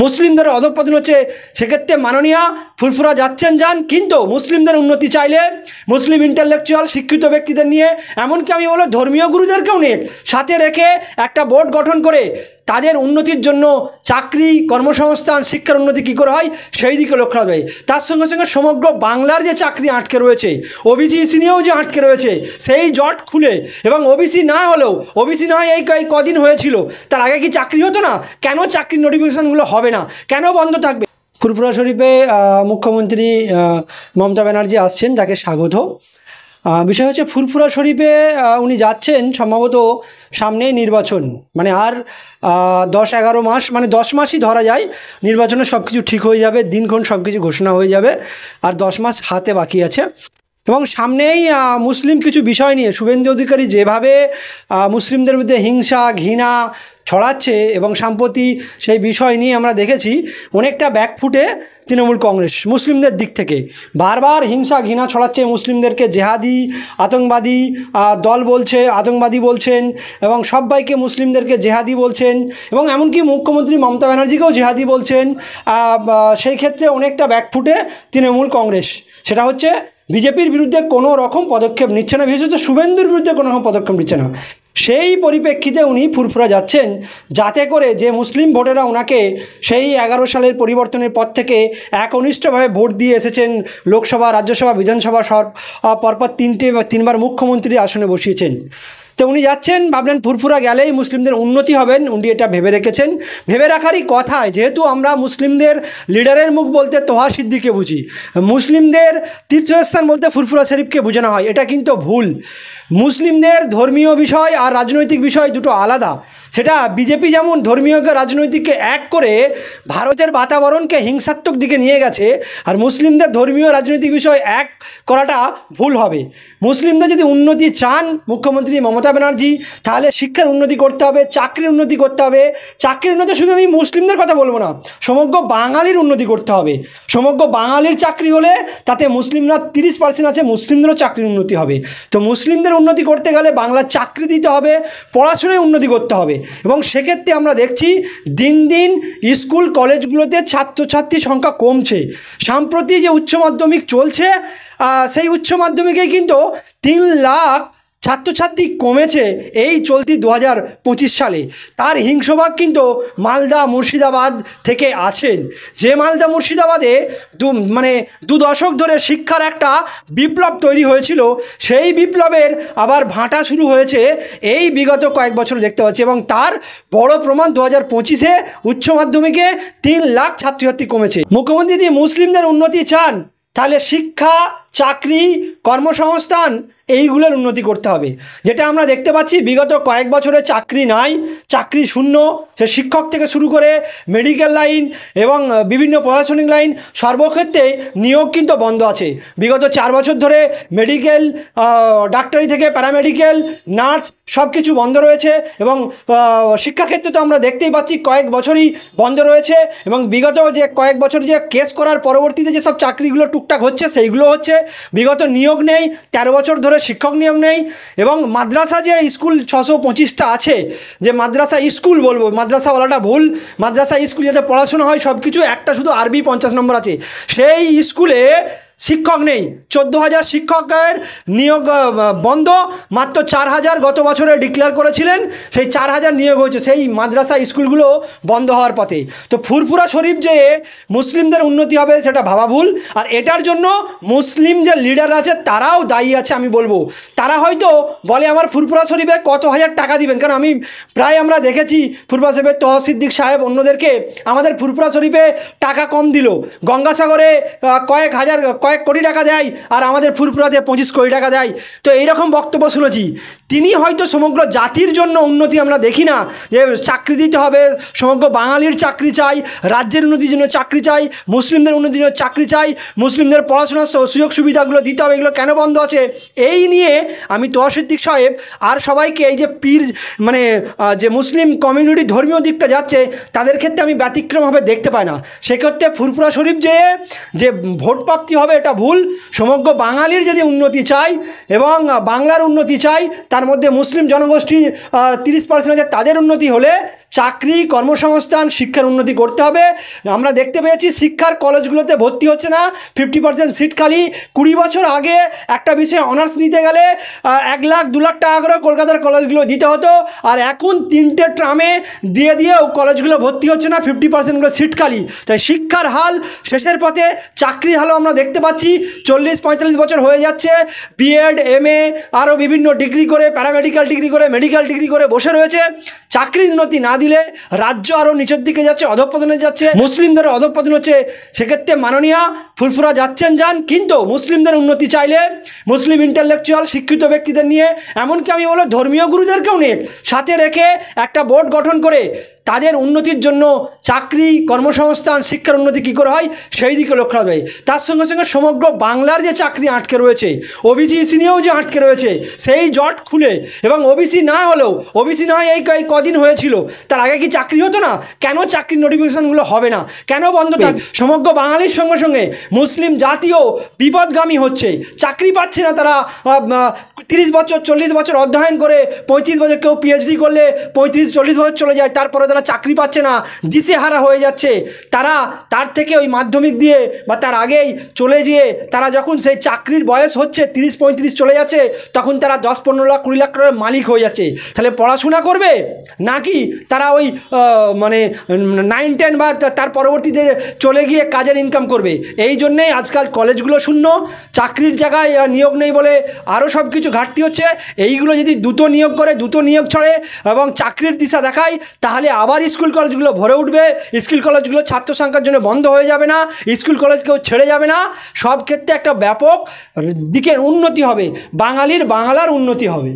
মুসলিমদের অধঃপতন হচ্ছে, সেক্ষেত্রে মাননীয়া ফুরফুরা যাচ্ছেন যান, কিন্তু মুসলিমদের উন্নতি চাইলে মুসলিম ইন্টেলেকচুয়াল শিক্ষিত ব্যক্তিদের নিয়ে, এমনকি আমি বলবো ধর্মীয় গুরুদেরকেও নিয়ে সাথে রেখে একটা বোর্ড গঠন করে তাদের উন্নতির জন্য চাকরি, কর্মসংস্থান, শিক্ষার উন্নতি কী করে হয় সেই দিকে লক্ষ্য রাখবে। তার সঙ্গে সঙ্গে সমগ্র বাংলার যে চাকরি আটকে রয়েছে, ওবিসি নিয়েও যে আটকে রয়েছে, সেই জট খুলে, এবং ওবিসি না হলেও, ওবিসি না হয় এই কদিন হয়েছিল, তার আগে কি চাকরি হতো না? কেন চাকরির নোটিফিকেশানগুলো হবে না, কেন বন্ধ থাকবে? ফুরফুরা শরীফে মুখ্যমন্ত্রী মমতা ব্যানার্জি আসছেন, তাকে স্বাগত। বিষয় হচ্ছে ফুরফুরা শরীফে উনি যাচ্ছেন সম্ভবত সামনেই নির্বাচন, মানে আর 10-11 মাস, মানে 10 মাসই ধরা যায়, নির্বাচনে সব কিছু ঠিক হয়ে যাবে, দিনক্ষণ সব কিছু ঘোষণা হয়ে যাবে, আর 10 মাস হাতে বাকি আছে। এবং সামনেই মুসলিম কিছু বিষয় নিয়ে শুভেন্দু অধিকারী যেভাবে মুসলিমদের মধ্যে হিংসা, ঘৃণা ছড়াচ্ছে, এবং সম্প্রতি সেই বিষয় নিয়ে আমরা দেখেছি অনেকটা ব্যাকফুটে তৃণমূল কংগ্রেস মুসলিমদের দিক থেকে বারবার হিংসা ঘৃণা ছড়াচ্ছে, মুসলিমদেরকে জেহাদি, আতঙ্কবাদী দল বলছে, আতঙ্কবাদী বলছেন, এবং সবাইকে মুসলিমদেরকে জেহাদি বলছেন, এবং এমনকি মুখ্যমন্ত্রী মমতা ব্যানার্জিকেও জেহাদি বলছেন। সেই ক্ষেত্রে অনেকটা ব্যাকফুটে তৃণমূল কংগ্রেস, সেটা হচ্ছে বিজেপির বিরুদ্ধে কোনো রকম পদক্ষেপ নিচ্ছে না, বিশেষত শুভেন্দুর বিরুদ্ধে কোনো রকম পদক্ষেপ নিচ্ছে না। সেই পরিপ্রেক্ষিতে উনি ফুরফুরা যাচ্ছেন, যাতে করে যে মুসলিম ভোটেরা ওনাকে সেই 11 সালের পরিবর্তনের পর থেকে একনিষ্ঠভাবে ভোট দিয়ে এসেছেন, লোকসভা, রাজ্যসভা, বিধানসভা পরপর 3বার মুখ্যমন্ত্রীর আসনে বসিয়েছেন। তো উনি যাচ্ছেন, ভাবলেন ফুরফুরা গেলেই মুসলিমদের উন্নতি হবেন, উনি এটা ভেবে রেখেছেন। ভেবে রাখারই কথায়, যেহেতু আমরা মুসলিমদের লিডারের মুখ বলতে তোহা সিদ্দিককে বুঝি, মুসলিমদের তীর্থস্থান বলতে ফুরফুরা শরীফকে বোঝানো হয়, এটা কিন্তু ভুল। মুসলিমদের ধর্মীয় বিষয় আর রাজনৈতিক বিষয় দুটো আলাদা। সেটা বিজেপি যেমন ধর্মীয়কে রাজনৈতিককে এক করে ভারতের বাতাবরণকে হিংসাত্মক দিকে নিয়ে গেছে, আর মুসলিমদের ধর্মীয় রাজনৈতিক বিষয় এক করাটা ভুল হবে। মুসলিমদের যদি উন্নতি চান মুখ্যমন্ত্রী মমতা ব্যানার্জি, তাহলে শিক্ষার উন্নতি করতে হবে, চাকরির উন্নতি করতে হবে। চাকরির উন্নতি শুধু আমি মুসলিমদের কথা বলবো না, সমগ্র বাঙালির উন্নতি করতে হবে। সমগ্র বাঙালির চাকরি হলে তাতে মুসলিমরা 30% আছে, মুসলিমদেরও চাকরির উন্নতি হবে। তো মুসলিমদের উন্নতি করতে গেলে বাংলার চাকরি দিতে হবে, পড়াশোনায় উন্নতি করতে হবে। এবং সেক্ষেত্রে আমরা দেখছি দিন দিন স্কুল কলেজগুলোতে ছাত্রছাত্রীর সংখ্যা কমছে। সম্প্রতি যে উচ্চ মাধ্যমিক চলছে, সেই উচ্চ মাধ্যমিকেই কিন্তু 3 লাখ ছাত্রছাত্রী কমেছে এই চলতি 2025 সালে। তার হিংসভাগ কিন্তু মালদা, মুর্শিদাবাদ থেকে আছেন, যে মালদা মুর্শিদাবাদে দু দশক ধরে শিক্ষার একটা বিপ্লব তৈরি হয়েছিল, সেই বিপ্লবের আবার ভাঁটা শুরু হয়েছে এই বিগত কয়েক বছর দেখতে পাচ্ছি। এবং তার বড় প্রমাণ 2025-এ উচ্চ মাধ্যমিকে 3 লাখ ছাত্রছাত্রী কমেছে। মুখ্যমন্ত্রী যদি মুসলিমদের উন্নতি চান, তাহলে শিক্ষা, চাকরি, কর্মসংস্থান এইগুলোর উন্নতি করতে হবে। যেটা আমরা দেখতে পাচ্ছি বিগত কয়েক বছরে চাকরি নাই, চাকরি শূন্য। সে শিক্ষক থেকে শুরু করে মেডিকেল লাইন এবং বিভিন্ন প্রশাসনিক লাইন, সর্বক্ষেত্রে নিয়োগ কিন্তু বন্ধ আছে। বিগত 4 বছর ধরে মেডিকেল, ডাক্তারি থেকে প্যারামেডিক্যাল, নার্স সব কিছু বন্ধ রয়েছে। এবং শিক্ষাক্ষেত্রে তো আমরা দেখতেই পাচ্ছি কয়েক বছরই বন্ধ রয়েছে। এবং বিগত যে কয়েক বছর যে কেস করার পরবর্তীতে যেসব চাকরিগুলো টুকটাক হচ্ছে, সেইগুলো হচ্ছে। বিগত নিয়োগ নেই, 13 বছর ধরে শিক্ষক নিয়োগ নেই। এবং মাদ্রাসা যে স্কুল 625টা আছে, যে মাদ্রাসা স্কুল বলবো, মাদ্রাসাওয়ালাটা ভুল, মাদ্রাসা স্কুল যাতে পড়াশোনা হয় সব কিছু, একটা শুধু আরবি 50 নম্বর আছে, সেই স্কুলে শিক্ষক নেই। 14,000 শিক্ষকের নিয়োগ বন্ধ, মাত্র 4,000 গত বছরে ডিক্লেয়ার করেছিলেন, সেই 4,000 নিয়োগ হয়েছে। সেই মাদ্রাসা স্কুলগুলো বন্ধ হওয়ার পথে। তো ফুরফুরা শরীফ যে মুসলিমদের উন্নতি হবে সেটা ভাবা ভুল। আর এটার জন্য মুসলিম যে লিডার আছে তারাও দায়ী আছে আমি বলবো। তারা হয়তো বলে আমার ফুরফুরা শরীফে কত হাজার টাকা দিবেন, কারণ আমি প্রায় আমরা দেখেছি ফুরফুরা শরীফের তোহা সিদ্দিক সাহেব অন্যদেরকে আমাদের ফুরফুরা শরীফে টাকা কম দিল, গঙ্গাসাগরে কয়েক কোটি টাকা দেয়, আর আমাদের ফুরফুরাতে 25 কোটি টাকা দেয়। তো এইরকম বক্তব্য শুনেছি। তিনি হয়তো সমগ্র জাতির জন্য উন্নতি আমরা দেখি না, যে চাকরি দিতে হবে, সমগ্র বাঙালির চাকরি চাই, রাজ্যের উন্নতির জন্য চাকরি চাই, মুসলিমদের উন্নতির জন্য চাকরি চাই, মুসলিমদের পড়াশোনার সুযোগ সুবিধাগুলো দিতে হবে, এগুলো কেন বন্ধ আছে? এই নিয়ে আমি তোহা সিদ্দিক সাহেব আর সবাইকে, এই যে পীর যে মুসলিম কমিউনিটি ধর্মীয় দিকটা যাচ্ছে, তাদের ক্ষেত্রে আমি ব্যতিক্রমভাবে দেখতে পাই না। সেক্ষেত্রে ফুরফুরা শরীফ যে ভোট প্রাপ্তি হবে এটা ভুল। সমগ্র বাঙালির যদি উন্নতি চাই এবং বাংলার উন্নতি চাই, তার মধ্যে মুসলিম জনগোষ্ঠী 30% আছে, তাদের উন্নতি হলে চাকরি, কর্মসংস্থান, শিক্ষার উন্নতি করতে হবে। আমরা দেখতে পেয়েছি শিক্ষার কলেজগুলোতে ভর্তি হচ্ছে না, 50% সিট খালি। 20 বছর আগে একটা বিষয়ে অনার্স নিতে গেলে 1 লাখ 2 লাখ টাকা করে কলকাতার কলেজগুলো দিতে হতো, আর এখন 3টে ট্রামে দিয়েও কলেজগুলো ভর্তি হচ্ছে না, 50% সিট খালি। তাই শিক্ষার হাল শেষের পথে, চাকরির হালও আমরা দেখতে পাচ্ছি। 40-45 বছর হয়ে যাচ্ছে, বিএড, MA আরও বিভিন্ন ডিগ্রি করে, প্যারামেডিক্যাল ডিগ্রি করে, মেডিকেল ডিগ্রি করে বসে রয়েছে। চাকরির উন্নতি না দিলে রাজ্য আরও নিচের দিকে যাচ্ছে, অধঃপতনে যাচ্ছে, মুসলিমদের অধঃপতন হচ্ছে। সেক্ষেত্রে মাননীয়া ফুরফুরা যান, কিন্তু মুসলিমদের উন্নতি চাইলে মুসলিম ইন্টেলেকচুয়াল শিক্ষিত ব্যক্তিদের নিয়ে, এমনকি আমি বলবো ধর্মীয় গুরুদেরকেও নিয়ে সাথে রেখে একটা বোর্ড গঠন করে তাদের উন্নতির জন্য চাকরি, কর্মসংস্থান, শিক্ষার উন্নতি কী করে হয় সেই দিকে লক্ষ্য রাখবে। তার সঙ্গে সঙ্গে সমগ্র বাংলার যে চাকরি আটকে রয়েছে, ওবিসি নিয়েও যে আটকে রয়েছে, সেই জট খুলে, এবং ওবিসি না হলেও, ওবিসি না হয় এই কদিন হয়েছিল, তার আগে কি চাকরি হতো না? কেন চাকরির নোটিফিকেশানগুলো হবে না, কেন বন্ধ থাকে? সমগ্র বাঙালির সঙ্গে সঙ্গে মুসলিম জাতিও বিপদগামী হচ্ছে, চাকরি পাচ্ছে না তারা। 30 বছর 40 বছর অধ্যয়ন করে, 35 বছর, কেউ PhD করলে 35-40 বছর চলে যায়, তারপরে তারা চাকরি পাচ্ছে না, দিশেহারা হয়ে যাচ্ছে। তারা তার থেকে ওই মাধ্যমিক দিয়ে বা তার আগেই চলে গিয়ে তারা যখন সেই চাকরির বয়স হচ্ছে 30-35 চলে যাচ্ছে, তখন তারা 10-15 লাখ 20 লাখ টাকার মালিক হয়ে যাচ্ছে। তাহলে পড়াশোনা করবে নাকি তারা ওই মানে 9-10 বা তার পরবর্তীতে চলে গিয়ে কাজের ইনকাম করবে? এই জন্যেই আজকাল কলেজগুলো শূন্য, চাকরির জায়গায় নিয়োগ নেই বলে আরও সব কিছু ঘাটতি হচ্ছে। এইগুলো যদি দ্রুত নিয়োগ করে, দ্রুত নিয়োগ ছড়ে এবং চাকরির দিশা দেখায়, তাহলে আবার স্কুল কলেজগুলো ভরে উঠবে। স্কুল কলেজগুলো ছাত্র সংখ্যার জন্য বন্ধ হয়ে যাবে না, স্কুল কলেজ কেউ ছেড়ে যাবে না। সব ক্ষেত্রে একটা ব্যাপক দিকের উন্নতি হবে, বাঙালার উন্নতি হবে।